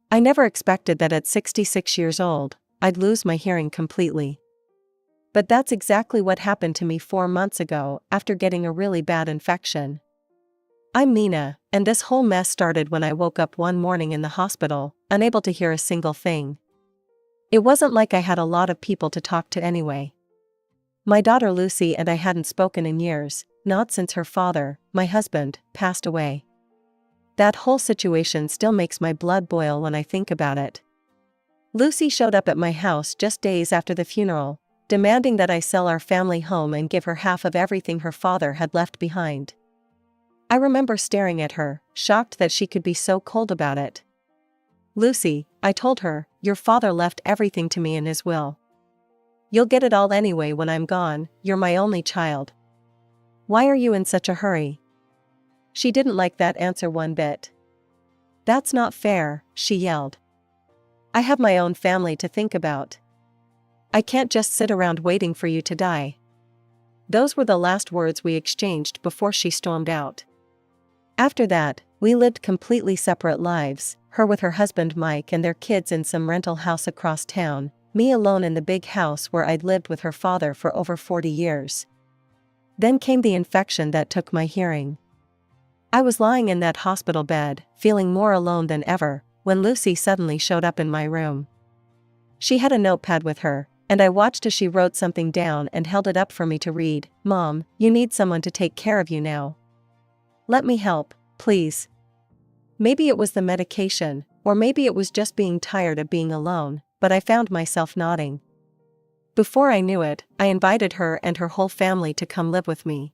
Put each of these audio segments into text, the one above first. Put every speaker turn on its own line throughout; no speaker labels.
I never expected that at 66 years old, I'd lose my hearing completely. But that's exactly what happened to me 4 months ago after getting a really bad infection. I'm Mina, and this whole mess started when I woke up one morning in the hospital, unable to hear a single thing. It wasn't like I had a lot of people to talk to anyway. My daughter Lucy and I hadn't spoken in years, not since her father, my husband, passed away. That whole situation still makes my blood boil when I think about it. Lucy showed up at my house just days after the funeral, demanding that I sell our family home and give her half of everything her father had left behind. I remember staring at her, shocked that she could be so cold about it. "Lucy," I told her, "your father left everything to me in his will. You'll get it all anyway when I'm gone, you're my only child. Why are you in such a hurry?" She didn't like that answer one bit. "That's not fair," she yelled. "I have my own family to think about. I can't just sit around waiting for you to die." Those were the last words we exchanged before she stormed out. After that, we lived completely separate lives, her with her husband Mike and their kids in some rental house across town, me alone in the big house where I'd lived with her father for over 40 years. Then came the infection that took my hearing. I was lying in that hospital bed, feeling more alone than ever, when Lucy suddenly showed up in my room. She had a notepad with her, and I watched as she wrote something down and held it up for me to read. "Mom, you need someone to take care of you now. Let me help, please." Maybe it was the medication, or maybe it was just being tired of being alone, but I found myself nodding. Before I knew it, I invited her and her whole family to come live with me.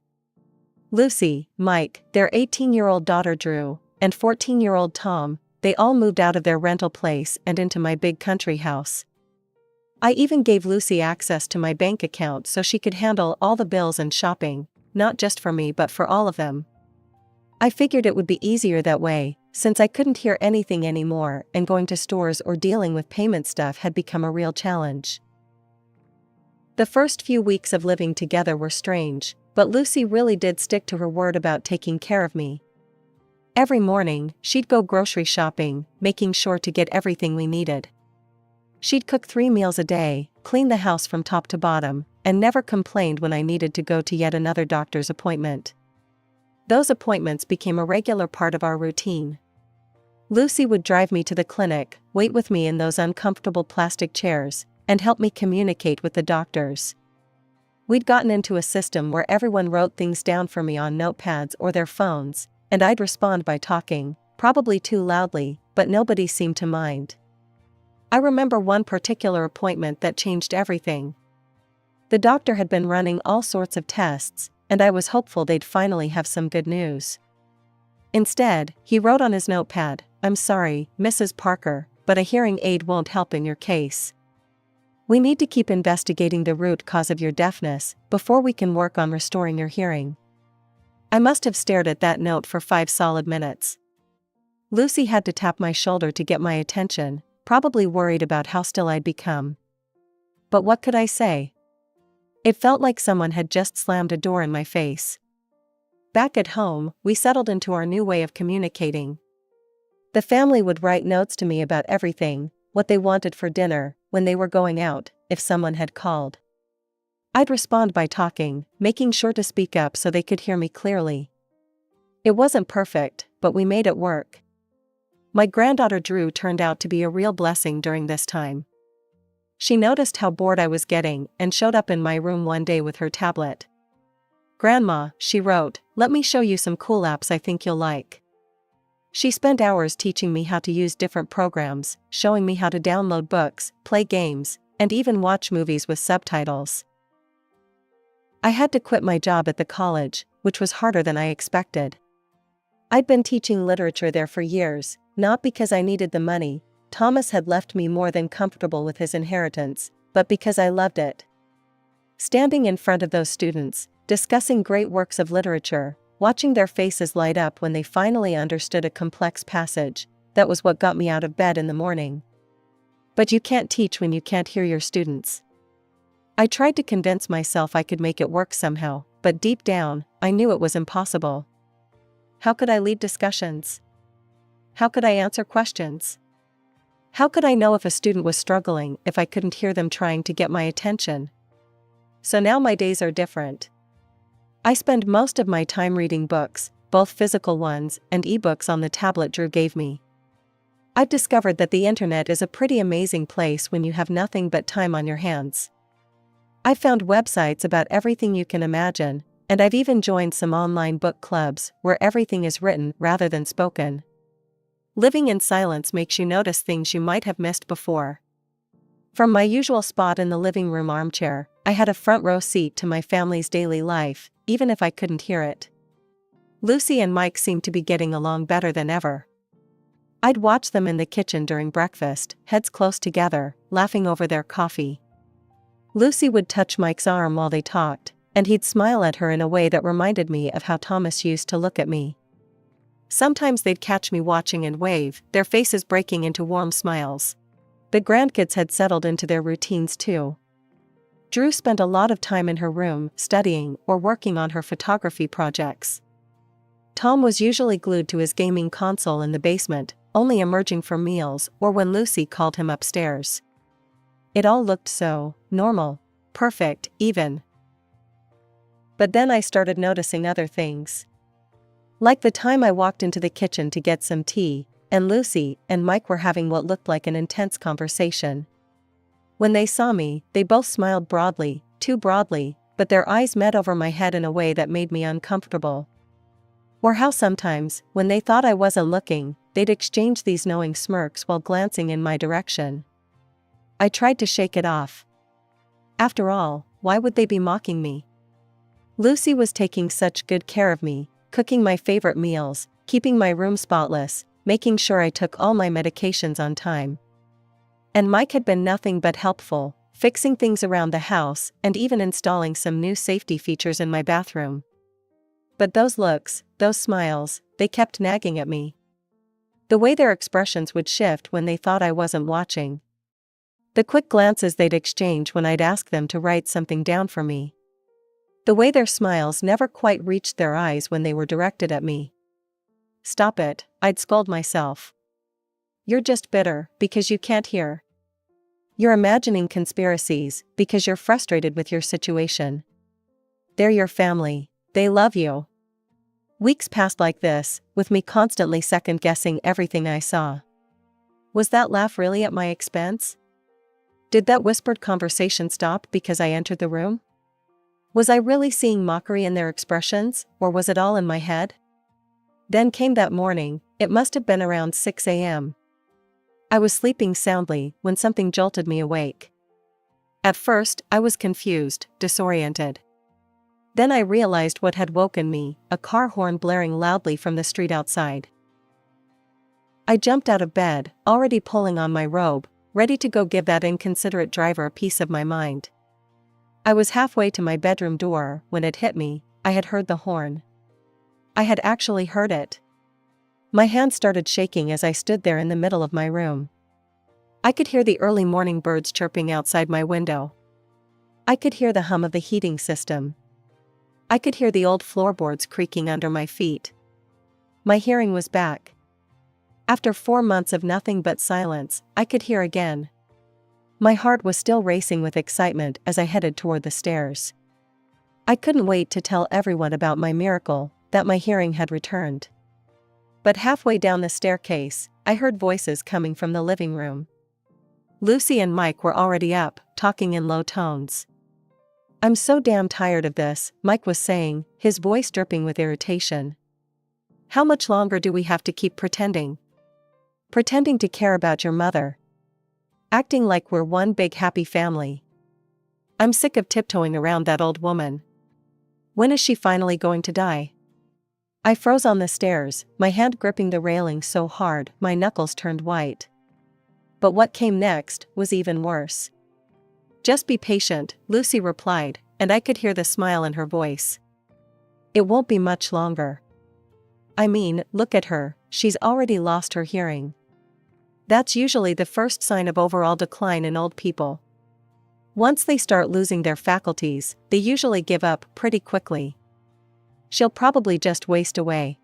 Lucy, Mike, their 18-year-old daughter Drew, and 14-year-old Tom, they all moved out of their rental place and into my big country house. I even gave Lucy access to my bank account so she could handle all the bills and shopping, not just for me but for all of them. I figured it would be easier that way, since I couldn't hear anything anymore and going to stores or dealing with payment stuff had become a real challenge. The first few weeks of living together were strange, but Lucy really did stick to her word about taking care of me. Every morning, she'd go grocery shopping, making sure to get everything we needed. She'd cook 3 meals a day, clean the house from top to bottom, and never complained when I needed to go to yet another doctor's appointment. Those appointments became a regular part of our routine. Lucy would drive me to the clinic, wait with me in those uncomfortable plastic chairs, and help me communicate with the doctors. We'd gotten into a system where everyone wrote things down for me on notepads or their phones, and I'd respond by talking, probably too loudly, but nobody seemed to mind. I remember one particular appointment that changed everything. The doctor had been running all sorts of tests, and I was hopeful they'd finally have some good news. Instead, he wrote on his notepad, "I'm sorry, Mrs. Parker, but a hearing aid won't help in your case. We need to keep investigating the root cause of your deafness before we can work on restoring your hearing." I must have stared at that note for 5 solid minutes. Lucy had to tap my shoulder to get my attention, probably worried about how still I'd become. But what could I say? It felt like someone had just slammed a door in my face. Back at home, we settled into our new way of communicating. The family would write notes to me about everything, what they wanted for dinner, when they were going out, if someone had called. I'd respond by talking, making sure to speak up so they could hear me clearly. It wasn't perfect, but we made it work. My granddaughter Drew turned out to be a real blessing during this time. She noticed how bored I was getting and showed up in my room one day with her tablet. "Grandma," she wrote, "let me show you some cool apps I think you'll like." She spent hours teaching me how to use different programs, showing me how to download books, play games, and even watch movies with subtitles. I had to quit my job at the college, which was harder than I expected. I'd been teaching literature there for years, not because I needed the money. Thomas had left me more than comfortable with his inheritance, but because I loved it. Standing in front of those students, discussing great works of literature, watching their faces light up when they finally understood a complex passage, that was what got me out of bed in the morning. But you can't teach when you can't hear your students. I tried to convince myself I could make it work somehow, but deep down, I knew it was impossible. How could I lead discussions? How could I answer questions? How could I know if a student was struggling if I couldn't hear them trying to get my attention? So now my days are different. I spend most of my time reading books, both physical ones and ebooks on the tablet Drew gave me. I've discovered that the internet is a pretty amazing place when you have nothing but time on your hands. I've found websites about everything you can imagine, and I've even joined some online book clubs where everything is written rather than spoken. Living in silence makes you notice things you might have missed before. From my usual spot in the living room armchair, I had a front row seat to my family's daily life, even if I couldn't hear it. Lucy and Mike seemed to be getting along better than ever. I'd watch them in the kitchen during breakfast, heads close together, laughing over their coffee. Lucy would touch Mike's arm while they talked, and he'd smile at her in a way that reminded me of how Thomas used to look at me. Sometimes they'd catch me watching and wave, their faces breaking into warm smiles. The grandkids had settled into their routines too. Drew spent a lot of time in her room, studying or working on her photography projects. Tom was usually glued to his gaming console in the basement, only emerging for meals or when Lucy called him upstairs. It all looked so normal, perfect, even. But then I started noticing other things. Like the time I walked into the kitchen to get some tea, and Lucy and Mike were having what looked like an intense conversation. When they saw me, they both smiled broadly, too broadly, but their eyes met over my head in a way that made me uncomfortable. Or how sometimes, when they thought I wasn't looking, they'd exchange these knowing smirks while glancing in my direction. I tried to shake it off. After all, why would they be mocking me? Lucy was taking such good care of me, cooking my favorite meals, keeping my room spotless, making sure I took all my medications on time. And Mike had been nothing but helpful, fixing things around the house and even installing some new safety features in my bathroom. But those looks, those smiles, they kept nagging at me. The way their expressions would shift when they thought I wasn't watching. The quick glances they'd exchange when I'd ask them to write something down for me. The way their smiles never quite reached their eyes when they were directed at me. Stop it, I'd scold myself. You're just bitter because you can't hear. You're imagining conspiracies because you're frustrated with your situation. They're your family, they love you. Weeks passed like this, with me constantly second-guessing everything I saw. Was that laugh really at my expense? Did that whispered conversation stop because I entered the room? Was I really seeing mockery in their expressions, or was it all in my head? Then came that morning, it must have been around 6 a.m. I was sleeping soundly when something jolted me awake. At first, I was confused, disoriented. Then I realized what had woken me, a car horn blaring loudly from the street outside. I jumped out of bed, already pulling on my robe, ready to go give that inconsiderate driver a piece of my mind. I was halfway to my bedroom door when it hit me, I had heard the horn. I had actually heard it. My hand started shaking as I stood there in the middle of my room. I could hear the early morning birds chirping outside my window. I could hear the hum of the heating system. I could hear the old floorboards creaking under my feet. My hearing was back. After 4 months of nothing but silence, I could hear again. My heart was still racing with excitement as I headed toward the stairs. I couldn't wait to tell everyone about my miracle, that my hearing had returned. But halfway down the staircase, I heard voices coming from the living room. Lucy and Mike were already up, talking in low tones. "I'm so damn tired of this," Mike was saying, his voice dripping with irritation. "How much longer do we have to keep pretending? Pretending to care about your mother. Acting like we're one big happy family. I'm sick of tiptoeing around that old woman. When is she finally going to die?" I froze on the stairs, my hand gripping the railing so hard my knuckles turned white. But what came next was even worse. "Just be patient," Lucy replied, and I could hear the smile in her voice. "It won't be much longer. I mean, look at her, she's already lost her hearing. That's usually the first sign of overall decline in old people. Once they start losing their faculties, they usually give up pretty quickly. She'll probably just waste away."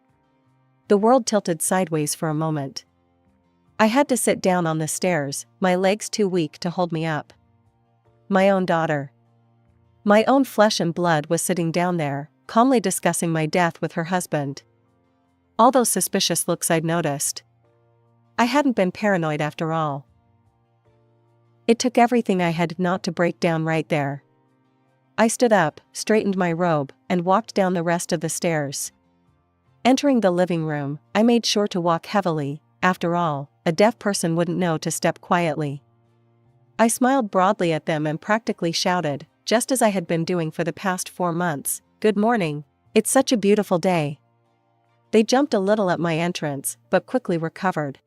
The world tilted sideways for a moment. I had to sit down on the stairs, my legs too weak to hold me up. My own daughter. My own flesh and blood was sitting down there, calmly discussing my death with her husband. All those suspicious looks I'd noticed. I hadn't been paranoid after all. It took everything I had not to break down right there. I stood up, straightened my robe, and walked down the rest of the stairs. Entering the living room, I made sure to walk heavily. After all, a deaf person wouldn't know to step quietly. I smiled broadly at them and practically shouted, just as I had been doing for the past 4 months, "Good morning. It's such a beautiful day." They jumped a little at my entrance, but quickly recovered.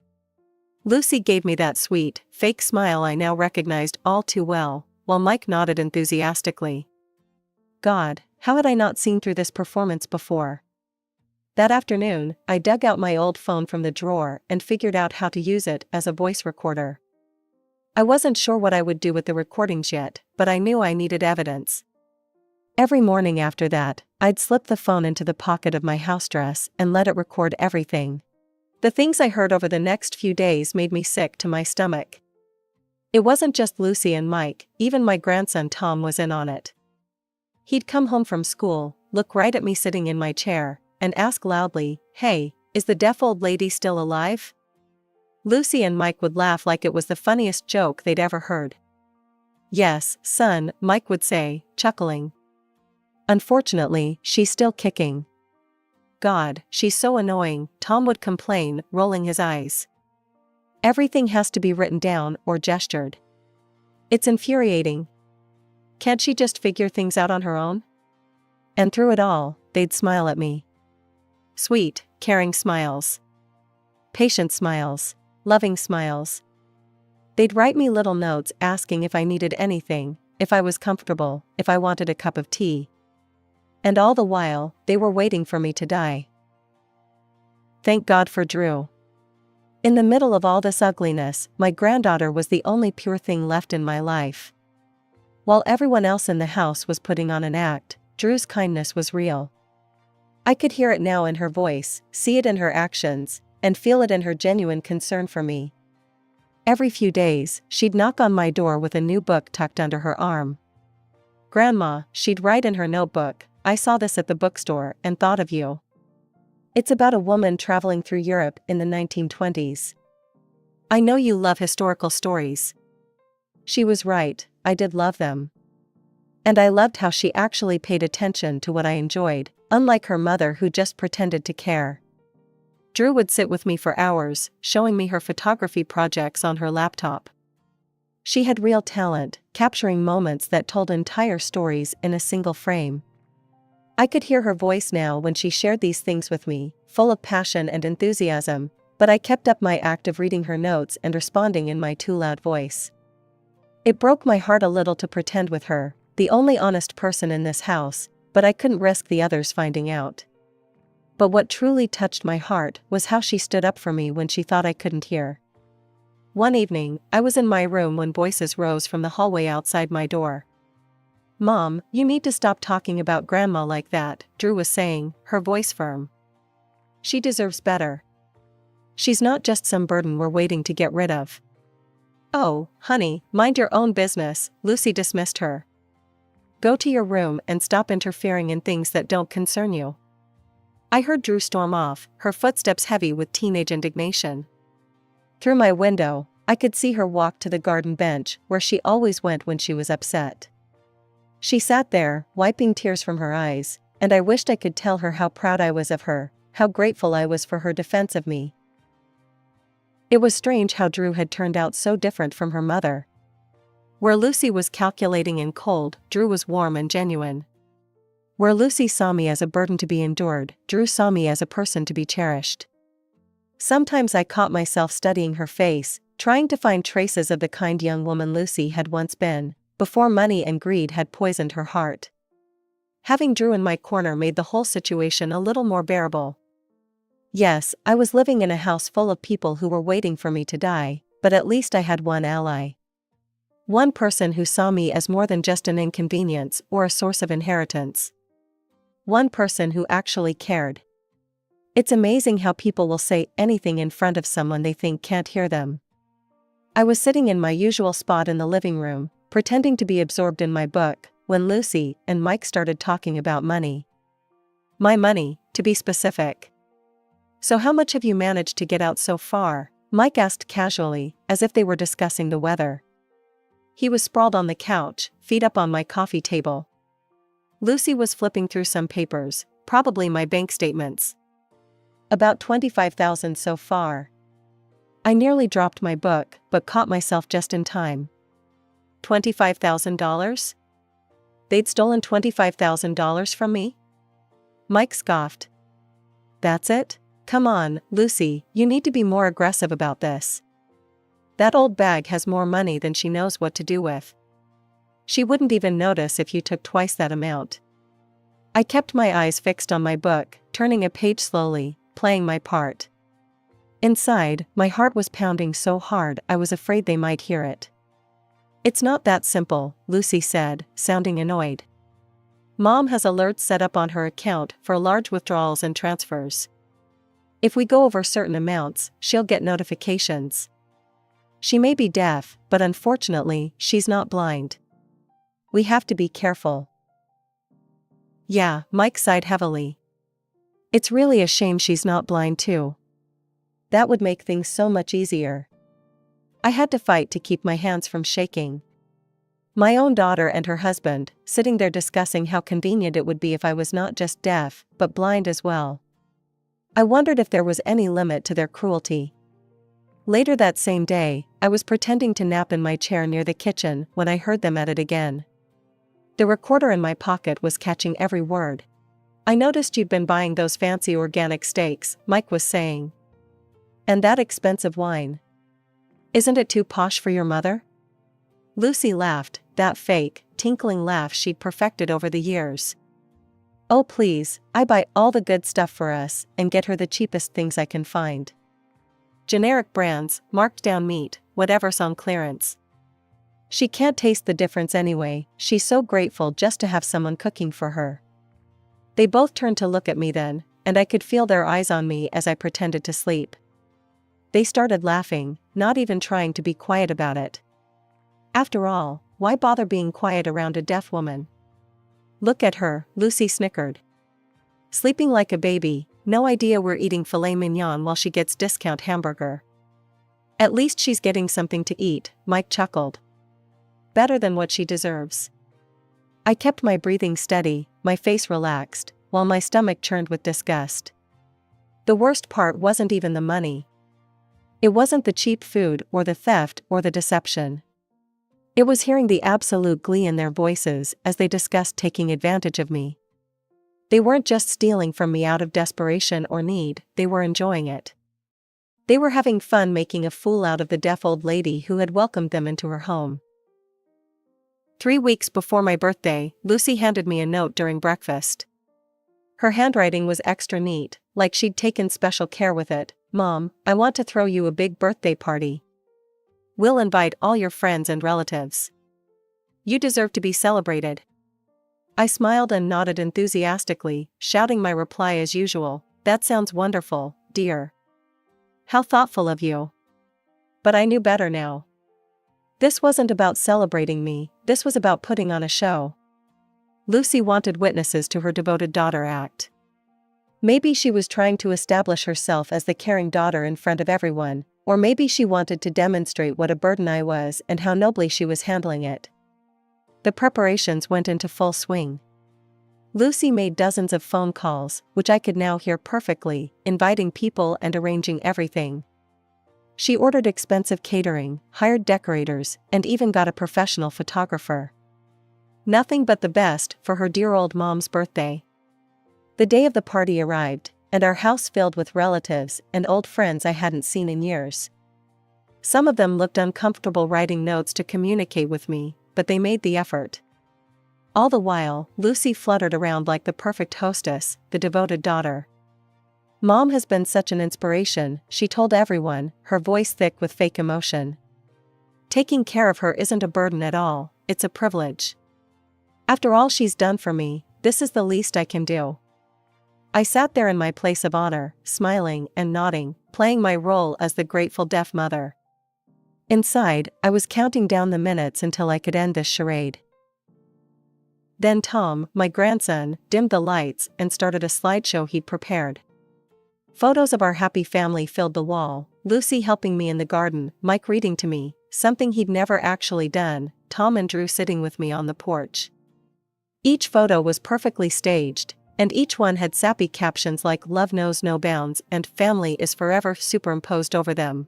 Lucy gave me that sweet, fake smile I now recognized all too well, while Mike nodded enthusiastically. God, how had I not seen through this performance before? That afternoon, I dug out my old phone from the drawer and figured out how to use it as a voice recorder. I wasn't sure what I would do with the recordings yet, but I knew I needed evidence. Every morning after that, I'd slip the phone into the pocket of my house dress and let it record everything. The things I heard over the next few days made me sick to my stomach. It wasn't just Lucy and Mike, even my grandson Tom was in on it. He'd come home from school, look right at me sitting in my chair, and ask loudly, "Hey, is the deaf old lady still alive?" Lucy and Mike would laugh like it was the funniest joke they'd ever heard. "Yes, son," Mike would say, chuckling. "Unfortunately, she's still kicking." "God, she's so annoying," Tom would complain, rolling his eyes. "Everything has to be written down or gestured. It's infuriating. Can't she just figure things out on her own?" And through it all, they'd smile at me. Sweet, caring smiles. Patient smiles. Loving smiles. They'd write me little notes asking if I needed anything, if I was comfortable, if I wanted a cup of tea. And all the while, they were waiting for me to die. Thank God for Drew. In the middle of all this ugliness, my granddaughter was the only pure thing left in my life. While everyone else in the house was putting on an act, Drew's kindness was real. I could hear it now in her voice, see it in her actions, and feel it in her genuine concern for me. Every few days, she'd knock on my door with a new book tucked under her arm. "Grandma," she'd write in her notebook, "I saw this at the bookstore and thought of you. It's about a woman traveling through Europe in the 1920s. I know you love historical stories." She was right, I did love them. And I loved how she actually paid attention to what I enjoyed, unlike her mother who just pretended to care. Drew would sit with me for hours, showing me her photography projects on her laptop. She had real talent, capturing moments that told entire stories in a single frame. I could hear her voice now when she shared these things with me, full of passion and enthusiasm, but I kept up my act of reading her notes and responding in my too loud voice. It broke my heart a little to pretend with her, the only honest person in this house, but I couldn't risk the others finding out. But what truly touched my heart was how she stood up for me when she thought I couldn't hear. One evening, I was in my room when voices rose from the hallway outside my door. "Mom, you need to stop talking about Grandma like that," Drew was saying, her voice firm. "She deserves better. She's not just some burden we're waiting to get rid of." "Oh, honey, mind your own business," Lucy dismissed her. "Go to your room and stop interfering in things that don't concern you." I heard Drew storm off, her footsteps heavy with teenage indignation. Through my window, I could see her walk to the garden bench where she always went when she was upset. She sat there, wiping tears from her eyes, and I wished I could tell her how proud I was of her, how grateful I was for her defense of me. It was strange how Drew had turned out so different from her mother. Where Lucy was calculating and cold, Drew was warm and genuine. Where Lucy saw me as a burden to be endured, Drew saw me as a person to be cherished. Sometimes I caught myself studying her face, trying to find traces of the kind young woman Lucy had once been, before money and greed had poisoned her heart. Having Drew in my corner made the whole situation a little more bearable. Yes, I was living in a house full of people who were waiting for me to die, but at least I had one ally. One person who saw me as more than just an inconvenience or a source of inheritance. One person who actually cared. It's amazing how people will say anything in front of someone they think can't hear them. I was sitting in my usual spot in the living room, pretending to be absorbed in my book, when Lucy and Mike started talking about money. My money, to be specific. "So how much have you managed to get out so far?" Mike asked casually, as if they were discussing the weather. He was sprawled on the couch, feet up on my coffee table. Lucy was flipping through some papers, probably my bank statements. "About 25,000 so far." I nearly dropped my book, but caught myself just in time. $25,000? They'd stolen $25,000 from me? Mike scoffed. "That's it? Come on, Lucy, you need to be more aggressive about this. That old bag has more money than she knows what to do with. She wouldn't even notice if you took twice that amount." I kept my eyes fixed on my book, turning a page slowly, playing my part. Inside, my heart was pounding so hard I was afraid they might hear it. "It's not that simple," Lucy said, sounding annoyed. "Mom has alerts set up on her account for large withdrawals and transfers. If we go over certain amounts, she'll get notifications. She may be deaf, but unfortunately, she's not blind. We have to be careful." "Yeah," Mike sighed heavily. "It's really a shame she's not blind too. That would make things so much easier." I had to fight to keep my hands from shaking. My own daughter and her husband, sitting there discussing how convenient it would be if I was not just deaf, but blind as well. I wondered if there was any limit to their cruelty. Later that same day, I was pretending to nap in my chair near the kitchen when I heard them at it again. The recorder in my pocket was catching every word. "I noticed you'd been buying those fancy organic steaks," Mike was saying. "And that expensive wine. Isn't it too posh for your mother?" Lucy laughed, that fake, tinkling laugh she'd perfected over the years. "Oh please, I buy all the good stuff for us and get her the cheapest things I can find. Generic brands, marked down meat, whatever's on clearance. She can't taste the difference anyway, she's so grateful just to have someone cooking for her." They both turned to look at me then, and I could feel their eyes on me as I pretended to sleep. They started laughing, not even trying to be quiet about it. After all, why bother being quiet around a deaf woman? "Look at her," Lucy snickered. "Sleeping like a baby, no idea we're eating filet mignon while she gets discount hamburger." "At least she's getting something to eat," Mike chuckled. "Better than what she deserves." I kept my breathing steady, my face relaxed, while my stomach churned with disgust. The worst part wasn't even the money. It wasn't the cheap food or the theft or the deception. It was hearing the absolute glee in their voices as they discussed taking advantage of me. They weren't just stealing from me out of desperation or need, they were enjoying it. They were having fun making a fool out of the deaf old lady who had welcomed them into her home. 3 weeks before my birthday, Lucy handed me a note during breakfast. Her handwriting was extra neat, like she'd taken special care with it. "Mom, I want to throw you a big birthday party. We'll invite all your friends and relatives. You deserve to be celebrated." I smiled and nodded enthusiastically, shouting my reply as usual, "That sounds wonderful, dear. How thoughtful of you." But I knew better now. This wasn't about celebrating me, this was about putting on a show. Lucy wanted witnesses to her devoted daughter act. Maybe she was trying to establish herself as the caring daughter in front of everyone, or maybe she wanted to demonstrate what a burden I was and how nobly she was handling it. The preparations went into full swing. Lucy made dozens of phone calls, which I could now hear perfectly, inviting people and arranging everything. She ordered expensive catering, hired decorators, and even got a professional photographer. Nothing but the best for her dear old mom's birthday. The day of the party arrived, and our house filled with relatives and old friends I hadn't seen in years. Some of them looked uncomfortable writing notes to communicate with me, but they made the effort. All the while, Lucy fluttered around like the perfect hostess, the devoted daughter. "Mom has been such an inspiration," she told everyone, her voice thick with fake emotion. "Taking care of her isn't a burden at all, it's a privilege. After all she's done for me, this is the least I can do." I sat there in my place of honor, smiling and nodding, playing my role as the grateful deaf mother. Inside, I was counting down the minutes until I could end this charade. Then Tom, my grandson, dimmed the lights and started a slideshow he'd prepared. Photos of our happy family filled the wall, Lucy helping me in the garden, Mike reading to me, something he'd never actually done, Tom and Drew sitting with me on the porch. Each photo was perfectly staged, and each one had sappy captions like "Love knows no bounds" and "Family is forever" superimposed over them.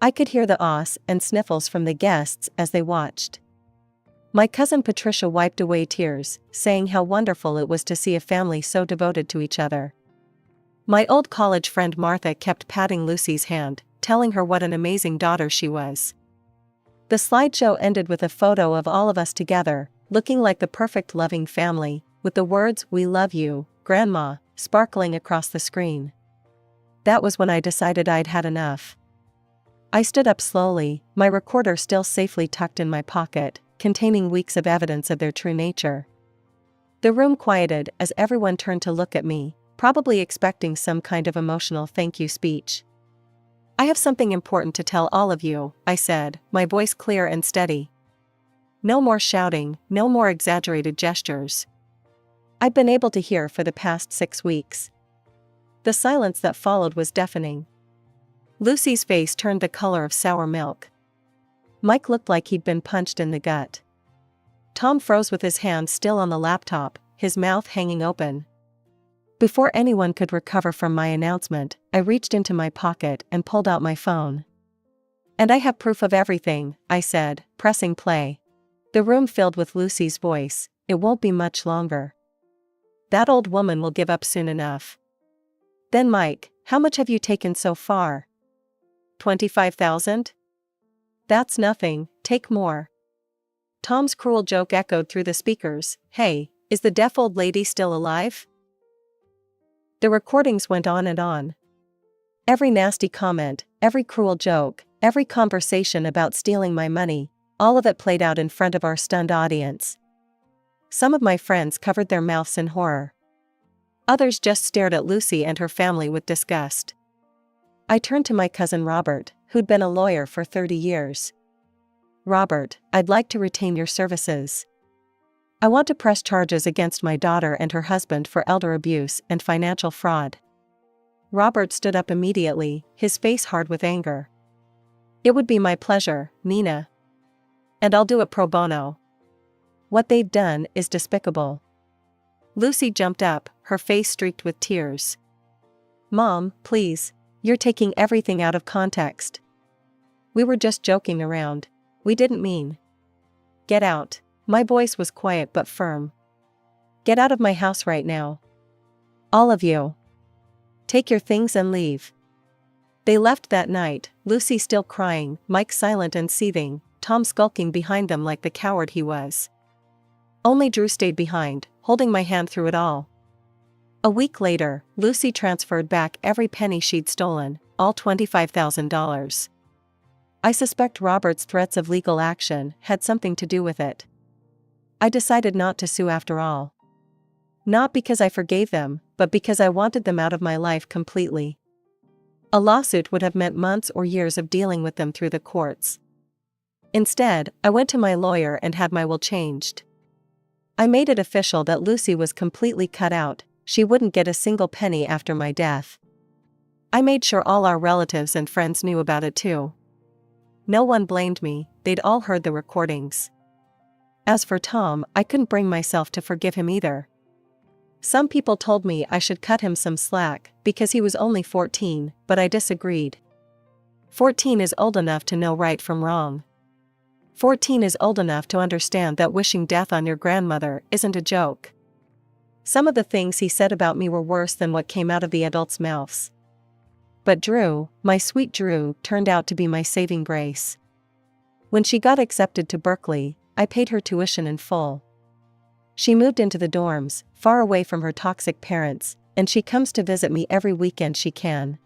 I could hear the ahs and sniffles from the guests as they watched. My cousin Patricia wiped away tears, saying how wonderful it was to see a family so devoted to each other. My old college friend Martha kept patting Lucy's hand, telling her what an amazing daughter she was. The slideshow ended with a photo of all of us together, looking like the perfect loving family, with the words "We love you, Grandma," sparkling across the screen. That was when I decided I'd had enough. I stood up slowly, my recorder still safely tucked in my pocket, containing weeks of evidence of their true nature. The room quieted as everyone turned to look at me, probably expecting some kind of emotional thank you speech. "I have something important to tell all of you," I said, my voice clear and steady. No more shouting, no more exaggerated gestures. I'd been able to hear for the past 6 weeks. The silence that followed was deafening. Lucy's face turned the color of sour milk. Mike looked like he'd been punched in the gut. Tom froze with his hand still on the laptop, his mouth hanging open. Before anyone could recover from my announcement, I reached into my pocket and pulled out my phone. "And I have proof of everything," I said, pressing play. The room filled with Lucy's voice. "It won't be much longer. That old woman will give up soon enough." Then Mike, "How much have you taken so far?" 25,000? "That's nothing, take more." Tom's cruel joke echoed through the speakers. "Hey, is the deaf old lady still alive?" The recordings went on and on. Every nasty comment, every cruel joke, every conversation about stealing my money, all of it played out in front of our stunned audience. Some of my friends covered their mouths in horror. Others just stared at Lucy and her family with disgust. I turned to my cousin Robert, who'd been a lawyer for 30 years. "Robert, I'd like to retain your services. I want to press charges against my daughter and her husband for elder abuse and financial fraud." Robert stood up immediately, his face hard with anger. "It would be my pleasure, Nina. And I'll do it pro bono. What they've done is despicable." Lucy jumped up, her face streaked with tears. "Mom, please. You're taking everything out of context. We were just joking around. We didn't mean." "Get out." My voice was quiet but firm. "Get out of my house right now. All of you. Take your things and leave." They left that night, Lucy still crying, Mike silent and seething, Tom skulking behind them like the coward he was. Only Drew stayed behind, holding my hand through it all. A week later, Lucy transferred back every penny she'd stolen, all $25,000. I suspect Robert's threats of legal action had something to do with it. I decided not to sue after all. Not because I forgave them, but because I wanted them out of my life completely. A lawsuit would have meant months or years of dealing with them through the courts. Instead, I went to my lawyer and had my will changed. I made it official that Lucy was completely cut out. She wouldn't get a single penny after my death. I made sure all our relatives and friends knew about it too. No one blamed me, they'd all heard the recordings. As for Tom, I couldn't bring myself to forgive him either. Some people told me I should cut him some slack, because he was only 14, but I disagreed. 14 is old enough to know right from wrong. 14 is old enough to understand that wishing death on your grandmother isn't a joke. Some of the things he said about me were worse than what came out of the adults' mouths. But Drew, my sweet Drew, turned out to be my saving grace. When she got accepted to Berkeley, I paid her tuition in full. She moved into the dorms, far away from her toxic parents, and she comes to visit me every weekend she can.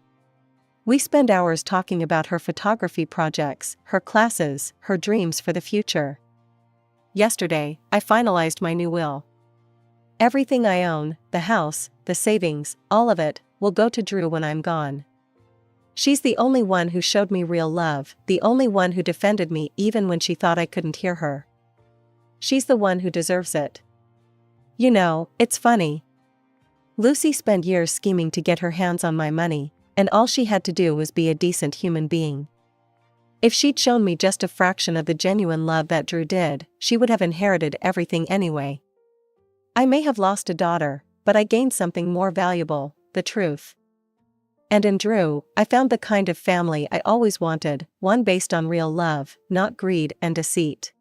We spend hours talking about her photography projects, her classes, her dreams for the future. Yesterday, I finalized my new will. Everything I own, the house, the savings, all of it, will go to Drew when I'm gone. She's the only one who showed me real love, the only one who defended me even when she thought I couldn't hear her. She's the one who deserves it. You know, it's funny. Lucy spent years scheming to get her hands on my money, and all she had to do was be a decent human being. If she'd shown me just a fraction of the genuine love that Drew did, she would have inherited everything anyway. I may have lost a daughter, but I gained something more valuable, the truth. And in Drew, I found the kind of family I always wanted, one based on real love, not greed and deceit.